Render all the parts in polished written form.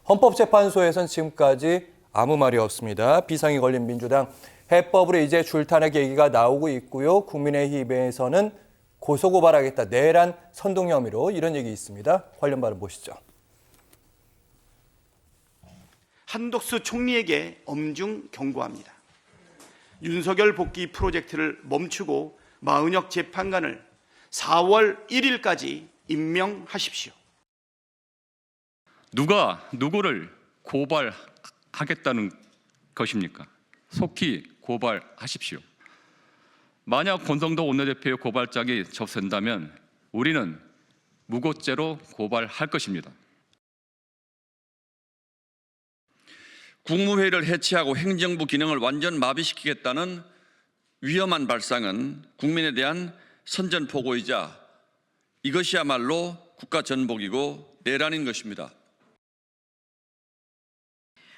헌법재판소에선 지금까지 아무 말이 없습니다. 비상이 걸린 민주당 해법으로 이제 줄타는 얘기가 나오고 있고요. 국민의힘에서는 고소고발하겠다, 내란 선동 혐의로 이런 얘기 있습니다. 관련 발언 보시죠. 한덕수 총리에게 엄중 경고합니다. 윤석열 복귀 프로젝트를 멈추고 마은혁 재판관을 4월 1일까지 임명하십시오. 누가 누구를 고발하겠다는 것입니까? 속히 고발하십시오. 만약 권성동 원내대표의 고발장이 접선다면 우리는 무고죄로 고발할 것입니다. 국무회의를 해체하고 행정부 기능을 완전 마비시키겠다는 위험한 발상은 국민에 대한 선전포고이자 이것이야말로 국가 전복이고 내란인 것입니다.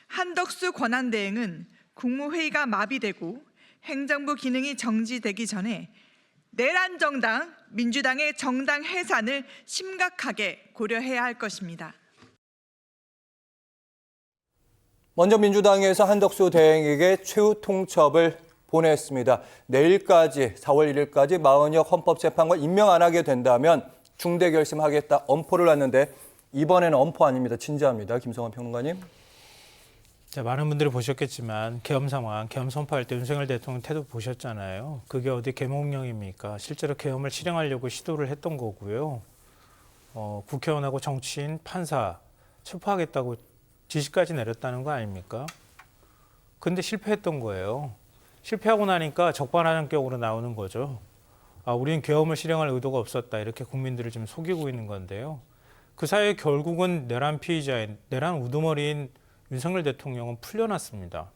한덕수 권한대행은 국무회의가 마비되고 행정부 기능이 정지되기 전에 내란 정당 민주당의 정당 해산을 심각하게 고려해야 할 것입니다. 먼저 민주당에서 한덕수 대행에게 최후 통첩을 보냈습니다. 내일까지 4월 1일까지 마은혁 헌법재판관 임명 안 하게 된다면 중대 결심하겠다 엄포를 놨는데 이번에는 엄포 아닙니다. 진지합니다. 김성환 평론가님. 자, 많은 분들이 보셨겠지만 계엄 상황, 계엄 선포할 때 윤석열 대통령 태도 보셨잖아요. 그게 어디 계몽령입니까? 실제로 계엄을 실행하려고 시도를 했던 거고요. 국회의원하고 정치인, 판사 체포하겠다고 지시까지 내렸다는 거 아닙니까? 근데 실패했던 거예요. 실패하고 나니까 적반하장격으로 나오는 거죠. 우리는 계엄을 실행할 의도가 없었다. 이렇게 국민들을 지금 속이고 있는 건데요. 그 사이에 결국은 내란 피의자인, 내란 우두머리인 윤석열 대통령은 풀려났습니다.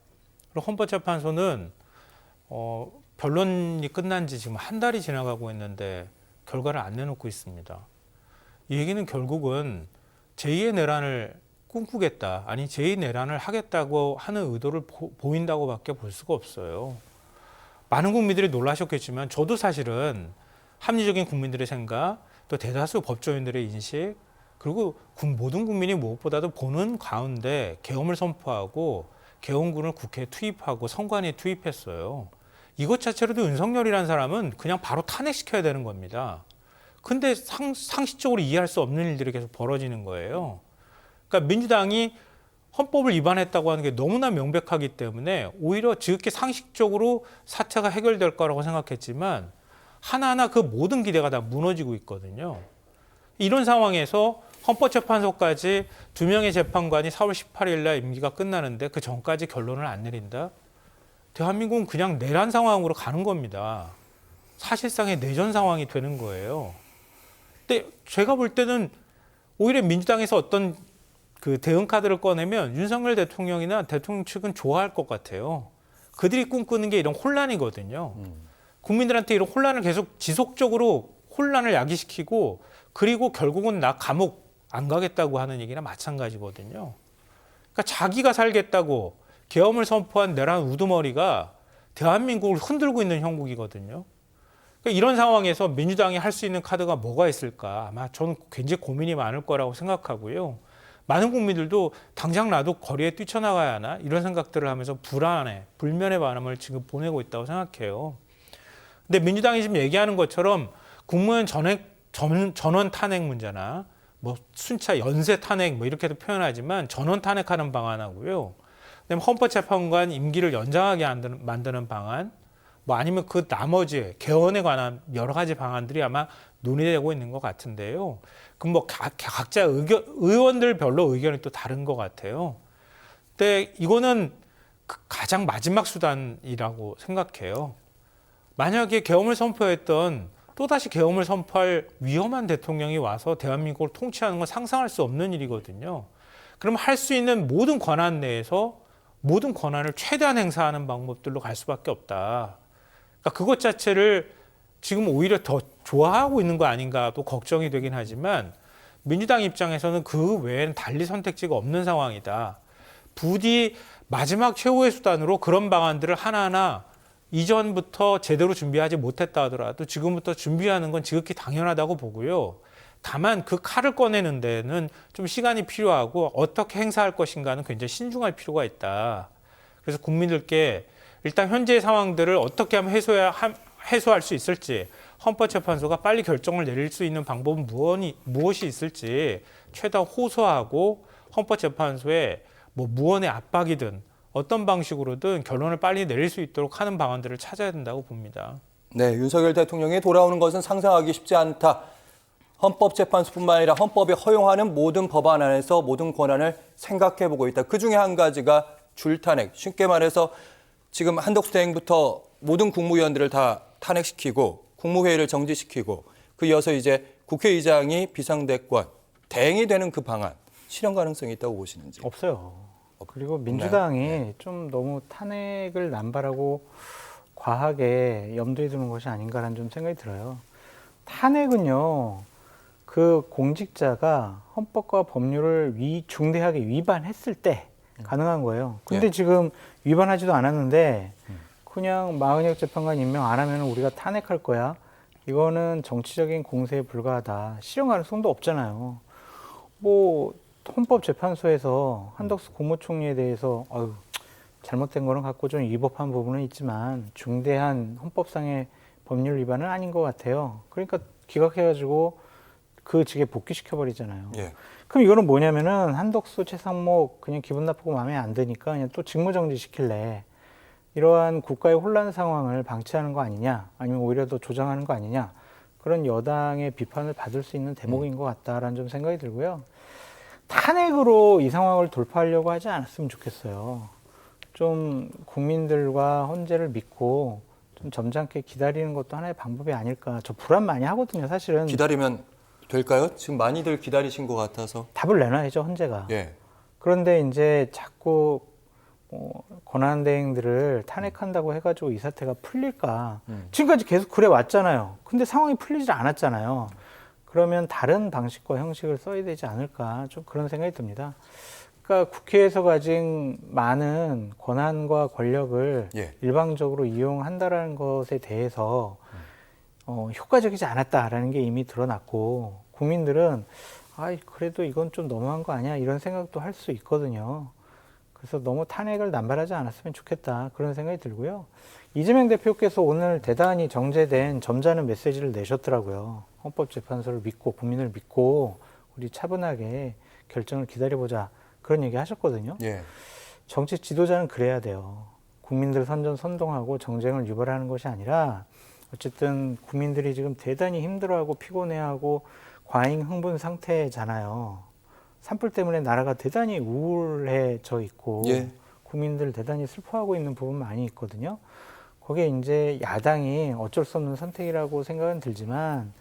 그리고 헌법재판소는 변론이 끝난 지 지금 한 달이 지나가고 있는데 결과를 안 내놓고 있습니다. 이 얘기는 결국은 제2의 내란을 꿈꾸겠다, 아니 제2 내란을 하겠다고 하는 의도를 보인다고밖에 볼 수가 없어요. 많은 국민들이 놀라셨겠지만 저도 사실은 합리적인 국민들의 생각, 또 대다수 법조인들의 인식, 그리고 모든 국민이 무엇보다도 보는 가운데 계엄을 선포하고 계엄군을 국회에 투입하고 선관위에 투입했어요. 이것 자체로도 윤석열이라는 사람은 그냥 바로 탄핵시켜야 되는 겁니다. 근데 상식적으로 이해할 수 없는 일들이 계속 벌어지는 거예요. 그러니까 민주당이 헌법을 위반했다고 하는 게 너무나 명백하기 때문에 오히려 지극히 상식적으로 사태가 해결될 거라고 생각했지만 하나하나 그 모든 기대가 다 무너지고 있거든요. 이런 상황에서 헌법재판소까지 2명의 재판관이 4월 18일 날 임기가 끝나는데 그 전까지 결론을 안 내린다? 대한민국은 그냥 내란 상황으로 가는 겁니다. 사실상의 내전 상황이 되는 거예요. 근데 제가 볼 때는 오히려 민주당에서 어떤 그 대응 카드를 꺼내면 윤석열 대통령이나 대통령 측은 좋아할 것 같아요. 그들이 꿈꾸는 게 이런 혼란이거든요. 국민들한테 이런 혼란을 계속 지속적으로 혼란을 야기시키고 그리고 결국은 나 감옥 안 가겠다고 하는 얘기나 마찬가지거든요. 그러니까 자기가 살겠다고 계엄을 선포한 내란 우두머리가 대한민국을 흔들고 있는 형국이거든요. 그러니까 이런 상황에서 민주당이 할 수 있는 카드가 뭐가 있을까? 아마 저는 굉장히 고민이 많을 거라고 생각하고요. 많은 국민들도 당장 나도 거리에 뛰쳐나가야 하나? 이런 생각들을 하면서 불안해, 불면의 바람을 지금 보내고 있다고 생각해요. 근데 민주당이 지금 얘기하는 것처럼 국무원 전원 탄핵 문제나 뭐 순차 연쇄 탄핵 뭐 이렇게도 표현하지만 전원 탄핵하는 방안하고요. 그다음에 헌법재판관 임기를 연장하게 만드는 방안, 뭐 아니면 그 나머지 개헌에 관한 여러 가지 방안들이 아마 논의되고 있는 것 같은데요. 그럼 뭐 각자 의원들별로 의견이 또 다른 것 같아요. 근데 이거는 가장 마지막 수단이라고 생각해요. 만약에 계엄을 선포했던 또다시 계엄을 선포할 위험한 대통령이 와서 대한민국을 통치하는 건 상상할 수 없는 일이거든요. 그럼 할 수 있는 모든 권한 내에서 모든 권한을 최대한 행사하는 방법들로 갈 수밖에 없다. 그러니까 그것 자체를 지금 오히려 더 좋아하고 있는 거 아닌가도 걱정이 되긴 하지만 민주당 입장에서는 그 외에는 달리 선택지가 없는 상황이다. 부디 마지막 최후의 수단으로 그런 방안들을 하나하나 이전부터 제대로 준비하지 못했다 하더라도 지금부터 준비하는 건 지극히 당연하다고 보고요. 다만 그 칼을 꺼내는 데는 좀 시간이 필요하고 어떻게 행사할 것인가는 굉장히 신중할 필요가 있다. 그래서 국민들께 일단 현재의 상황들을 어떻게 하면 해소할 수 있을지, 헌법재판소가 빨리 결정을 내릴 수 있는 방법은 무엇이 있을지 최대한 호소하고 헌법재판소에 뭐 무언의 압박이든 어떤 방식으로든 결론을 빨리 내릴 수 있도록 하는 방안들을 찾아야 된다고 봅니다. 네, 윤석열 대통령이 돌아오는 것은 상상하기 쉽지 않다. 헌법재판소뿐만 아니라 헌법이 허용하는 모든 법안 안에서 모든 권한을 생각해보고 있다. 그중에 한 가지가 줄탄핵. 쉽게 말해서 지금 한덕수 대행부터 모든 국무위원들을 다 탄핵시키고 국무회의를 정지시키고 그 이어서 이제 국회의장이 비상대권, 대행이 되는 그 방안, 실현 가능성이 있다고 보시는지. 없어요. 그리고 민주당이 네. 좀 너무 탄핵을 남발하고 과하게 염두에 두는 것이 아닌가라는 좀 생각이 들어요. 탄핵은요, 그 공직자가 헌법과 법률을 중대하게 위반했을 때 가능한 거예요. 근데 예. 지금 위반하지도 않았는데 그냥 마은혁 재판관 임명 안 하면 우리가 탄핵할 거야. 이거는 정치적인 공세에 불과하다. 실현 가능성도 없잖아요. 뭐 헌법재판소에서 한덕수 국무총리에 대해서 잘못된 거는 갖고 좀 위법한 부분은 있지만 중대한 헌법상의 법률 위반은 아닌 것 같아요. 그러니까 기각해가지고 그 직에 복귀시켜버리잖아요. 예. 그럼 이거는 뭐냐면은 한덕수, 최상목 그냥 기분 나쁘고 마음에 안 드니까 그냥 또 직무정지 시킬래. 이러한 국가의 혼란 상황을 방치하는 거 아니냐, 아니면 오히려 더 조장하는 거 아니냐, 그런 여당의 비판을 받을 수 있는 대목인 것 같다라는 좀 생각이 들고요. 탄핵으로 이 상황을 돌파하려고 하지 않았으면 좋겠어요. 좀 국민들과 헌재를 믿고 좀 점잖게 기다리는 것도 하나의 방법이 아닐까. 저 불안 많이 하거든요, 사실은. 기다리면 될까요? 지금 많이들 기다리신 것 같아서. 답을 내놔야죠, 헌재가. 예. 그런데 이제 자꾸 권한대행들을 탄핵한다고 해가지고 이 사태가 풀릴까? 지금까지 계속 그래 왔잖아요. 근데 상황이 풀리지 않았잖아요. 그러면 다른 방식과 형식을 써야 되지 않을까? 좀 그런 생각이 듭니다. 그러니까 국회에서 가진 많은 권한과 권력을 예. 일방적으로 이용한다라는 것에 대해서 효과적이지 않았다라는 게 이미 드러났고, 국민들은 그래도 이건 좀 너무한 거 아니야? 이런 생각도 할 수 있거든요. 그래서 너무 탄핵을 남발하지 않았으면 좋겠다, 그런 생각이 들고요. 이재명 대표께서 오늘 대단히 정제된 점잖은 메시지를 내셨더라고요. 헌법재판소를 믿고 국민을 믿고 우리 차분하게 결정을 기다려보자, 그런 얘기 하셨거든요. 예. 정치 지도자는 그래야 돼요. 국민들 선동하고 정쟁을 유발하는 것이 아니라, 어쨌든 국민들이 지금 대단히 힘들어하고 피곤해하고 과잉 흥분 상태잖아요. 산불 때문에 나라가 대단히 우울해져 있고 예. 국민들 대단히 슬퍼하고 있는 부분 많이 있거든요. 거기에 이제 야당이 어쩔 수 없는 선택이라고 생각은 들지만,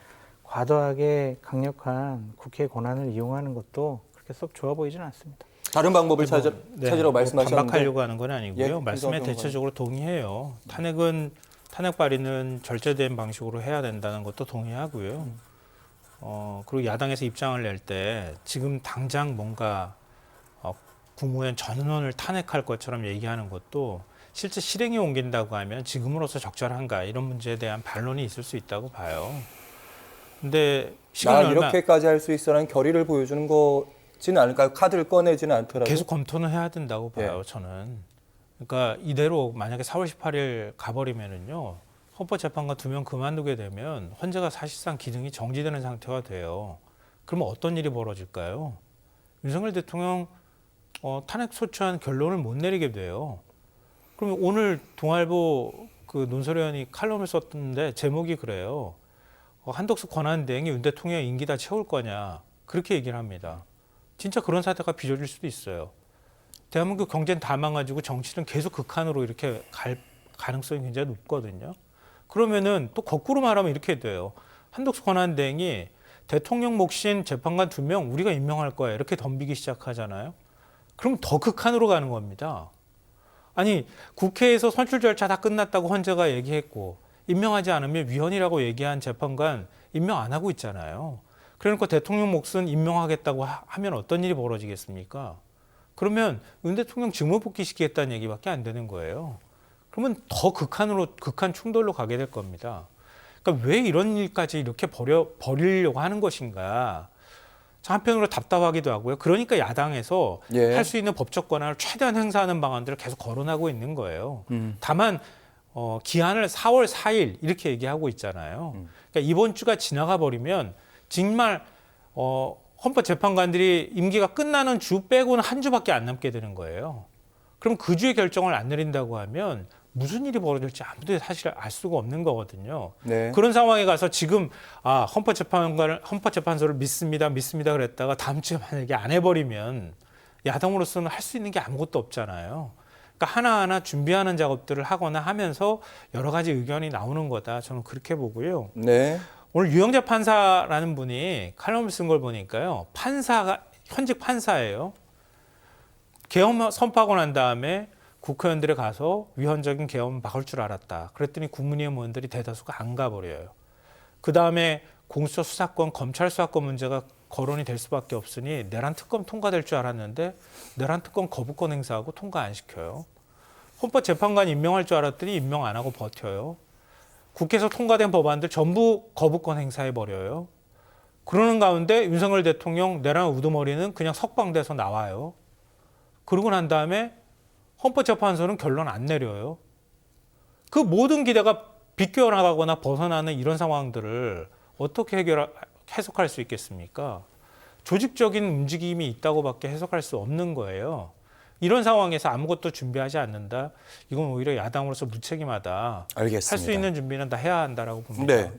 과도하게 강력한 국회 권한을 이용하는 것도 그렇게 썩 좋아 보이지는 않습니다. 다른 방법을 찾으라고 말씀하셨는데. 반박하려고 하는 건 아니고요. 예, 말씀에 김성태 대체적으로 동의해요. 탄핵 발의는 절제된 방식으로 해야 된다는 것도 동의하고요. 그리고 야당에서 입장을 낼 때 지금 당장 뭔가 국무위원 전원을 탄핵할 것처럼 얘기하는 것도 실제 실행에 옮긴다고 하면 지금으로서 적절한가, 이런 문제에 대한 반론이 있을 수 있다고 봐요. 근데 시간이 이렇게까지 할 수 있어라는 결의를 보여주는 거지는 않을까요? 카드를 꺼내지는 않더라도. 계속 검토는 해야 된다고 봐요, 예. 저는. 그러니까 이대로 만약에 4월 18일 가버리면은요, 헌법재판관 2명 그만두게 되면 헌재가 사실상 기능이 정지되는 상태가 돼요. 그러면 어떤 일이 벌어질까요? 윤석열 대통령 탄핵 소추안 결론을 못 내리게 돼요. 그러면 오늘 동아일보 그 논설위원이 칼럼을 썼는데 제목이 그래요. 한덕수 권한대행이 윤 대통령 임기 다 채울 거냐, 그렇게 얘기를 합니다. 진짜 그런 사태가 빚어질 수도 있어요. 대한민국 경제는 다 망가지고 정치는 계속 극한으로 이렇게 갈 가능성이 굉장히 높거든요. 그러면은 또 거꾸로 말하면 이렇게 돼요. 한덕수 권한대행이 대통령 몫인 재판관 2명 우리가 임명할 거야, 이렇게 덤비기 시작하잖아요. 그럼 더 극한으로 가는 겁니다. 아니, 국회에서 선출 절차 다 끝났다고 헌재가 얘기했고 임명하지 않으면 위헌이라고 얘기한 재판관 임명 안 하고 있잖아요. 그러니까 대통령 몫은 임명하겠다고 하면 어떤 일이 벌어지겠습니까? 그러면 윤 대통령 직무 복귀시키겠다는 얘기밖에 안 되는 거예요. 그러면 더 극한 충돌로 가게 될 겁니다. 그러니까 그러니까 왜 이런 일까지 이렇게 버리려고 하는 것인가. 한편으로 답답하기도 하고요. 그러니까 야당에서 예. 할 수 있는 법적 권한을 최대한 행사하는 방안들을 계속 거론하고 있는 거예요. 다만 기한을 4월 4일 이렇게 얘기하고 있잖아요. 그러니까 이번 주가 지나가 버리면 정말 헌법재판관들이 임기가 끝나는 주 빼고는 한 주밖에 안 남게 되는 거예요. 그럼 그 주에 결정을 안 내린다고 하면 무슨 일이 벌어질지 아무도 사실 알 수가 없는 거거든요. 네. 그런 상황에 가서 지금 헌법재판소를 믿습니다 그랬다가 다음 주에 만약에 안 해버리면 야당으로서는 할 수 있는 게 아무것도 없잖아요. 그러니까 하나하나 준비하는 작업들을 하거나 하면서 여러 가지 의견이 나오는 거다. 저는 그렇게 보고요. 네. 오늘 유영재 판사라는 분이 칼럼을 쓴 걸 보니까요. 판사가 현직 판사예요. 계엄 선포하고 난 다음에 국회의원들이 가서 위헌적인 계엄 막을 줄 알았다. 그랬더니 국민의힘 의원들이 대다수가 안 가버려요. 그다음에 공수처 수사권, 검찰 수사권 문제가 거론이 될 수밖에 없으니 내란 특검 통과될 줄 알았는데 내란 특검 거부권 행사하고 통과 안 시켜요. 헌법재판관 임명할 줄 알았더니 임명 안 하고 버텨요. 국회에서 통과된 법안들 전부 거부권 행사해버려요. 그러는 가운데 윤석열 대통령 내란 우두머리는 그냥 석방돼서 나와요. 그러고 난 다음에 헌법재판소는 결론 안 내려요. 그 모든 기대가 비껴나가거나 벗어나는 이런 상황들을 어떻게 해석할 수 있겠습니까? 조직적인 움직임이 있다고밖에 해석할 수 없는 거예요. 이런 상황에서 아무것도 준비하지 않는다. 이건 오히려 야당으로서 무책임하다. 알겠습니다. 할 수 있는 준비는 다 해야 한다라고 봅니다. 네.